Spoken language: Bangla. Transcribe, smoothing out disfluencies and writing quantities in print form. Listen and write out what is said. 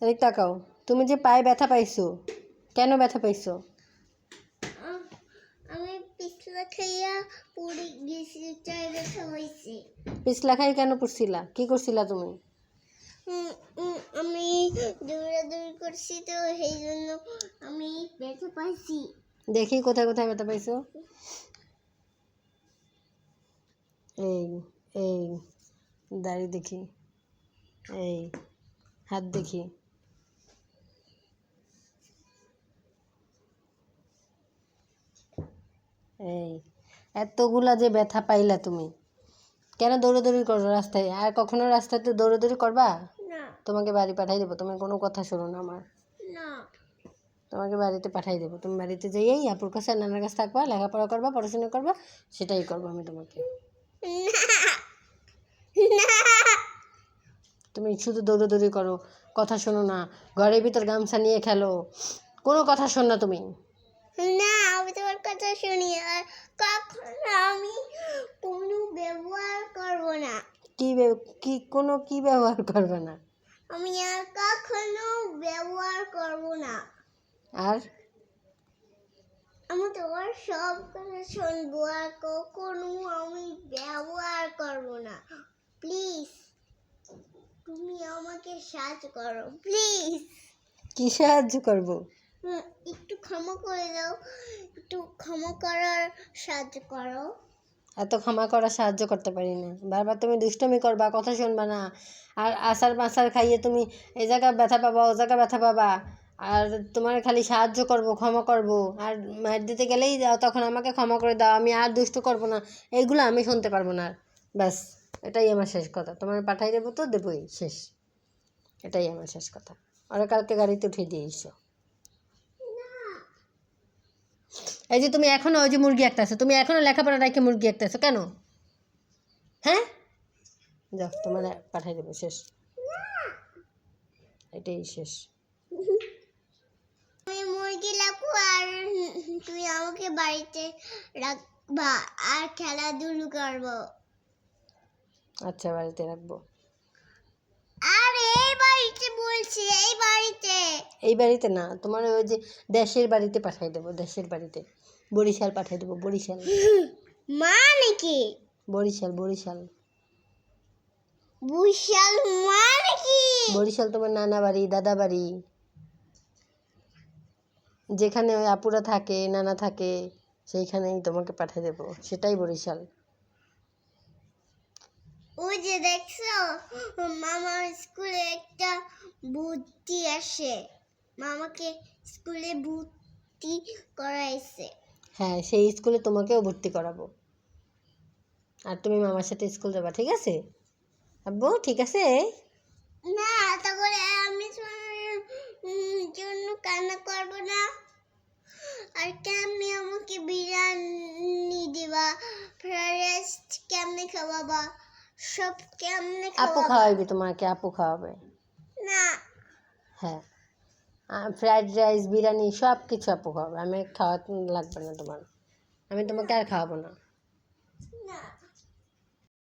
এদিক তাকাও। তুমি যে পায়ে ব্যথা পাইছো, কেন ব্যথা পাইছো? আমি পিছলা খাইয়া পড়ে গেছি, তাই ব্যথা হয়েছে। পিছলা খাই কেন পড়ছিলা? কি করছিলা তুমি? আমি দৌড়াদৌড়ি করছি তো সেই জন্য আমি ব্যথা পাইছি। দেখি কোথায় কোথায় ব্যথা পাইছো। এই এই দাড়ি দেখি, এই হাত দেখি। এই এতগুলা যে ব্যথা পাইলা তুমি, কেন দৌড়াদৌড়ি করো রাস্তায়? আর কখনো রাস্তাতে দৌড়াদৌড়ি করবা? না তোমাকে বাড়ি পাঠাই দেবো। তুমি কোনো কথা শোনো না আমার। না তোমাকে বাড়িতে পাঠাই দেবো। তুমি বাড়িতে যেয়েই আপুর কাছে নানার কাছে থাকবা, লেখাপড়া করবা, পড়াশোনা করবা, সেটাই করবো আমি তোমাকে। তুমি শুধু দৌড়াদৌড়ি করো, কথা শোনো না, ঘরের ভিতর গামছা নিয়ে খেলো, কোনো কথা শোন না তুমি। না, আমি তোমার কথা শুনি আর কখনো আমি কোনো ব্যবহার করব না। কি ব্যবহার করবে না? আমি আর কখনো ব্যবহার করব না। আর আমি তোমার সব কথা শুনবো আর কখনো আমি ব্যবহার করব না। প্লিজ তুমি আমাকে সাহায্য করো, প্লিজ। কি সাহায্য করবো? একটু ক্ষমা করে দাও, একটু ক্ষমা করার সাহায্য করো। এত ক্ষমা করা সাহায্য করতে পারি না। বারবার তুমি দুষ্টমি করবা, কথা শুনবা না, আর আচার পাচার খাইয়ে তুমি এই জায়গায় ব্যথা পাবা, ও জায়গায় ব্যথা পাবা, আর তোমার খালি সাহায্য করব, ক্ষমা করব, আর মার দিতে গেলেই তখন আমাকে ক্ষমা করে দাও, আমি আর দুষ্ট করব না, এইগুলো আমি শুনতে পারবো না। ব্যাস, এটাই আমার শেষ কথা। তোমার পাঠাই দেবো তো দেবই, শেষ। এটাই আমার শেষ কথা। আর কালকে গাড়িতে উঠিয়ে দিয়ে এসো। এই যে তুমি এখনো ওই যে মুরগি একটা আছে, তুমি এখনো লেখাপড়া রাখে মুরগি একটা আছো কেন? হ্যাঁ, যাও, তোমার পাঠাই দেবো, শেষ। এটাই শেষ। আমি মুরগি রাখবো আর তুই আমাকে বাড়িতে রাখবা আর খেলাধুলো করবো। আচ্ছা, বাড়িতে রাখবো। আর এই বাড়িতে বলছি, এই বাড়িতে। এই বাড়িতে না, তোমার ওই যে দেশের বাড়িতে পাঠাই দেবো, দেশের বাড়িতে বরিশাল পাঠাই দেবো, বরিশাল। মানে কি? বরিশাল, বরিশাল। বিশাল মানে কি? বরিশাল তোমার নানা বাড়ি, দাদা বাড়ি, যেখানে ওই আপুরা থাকে, নানা থাকে, সেইখানেই তোমাকে পাঠিয়ে দেবো, সেটাই বরিশাল। ওই যে দেখছো, মামার স্কুলে একটা ভর্তি আসে, মামাকে স্কুলে ভর্তি করাইছে। হ্যাঁ, সেই স্কুলে তোমাকেও ভর্তি করাবো, আর তুমি মামার সাথে স্কুল যাবা, ঠিক আছে আব্বু? ঠিক আছে। না, তাহলে আমি তোমার জন্য কান্না করবো না। আর কেমনি আমাকে বিরিয়ানি দিবা, ফ্রাইড রাইস কেমনে খাওয়াবা, সব কেমনে আপু খাওয়াবা? খাওয়াইবে তোমাকে, আপু খাওয়াবে। না হ্যাঁ, ফ্রাইড রাইস, বিরিয়ানি সব কিছু আপু খাওয়াবে, আমি খাওয়াতে লাগবে না তোমার। আমি তোমাকে আর খাওয়াবো না। না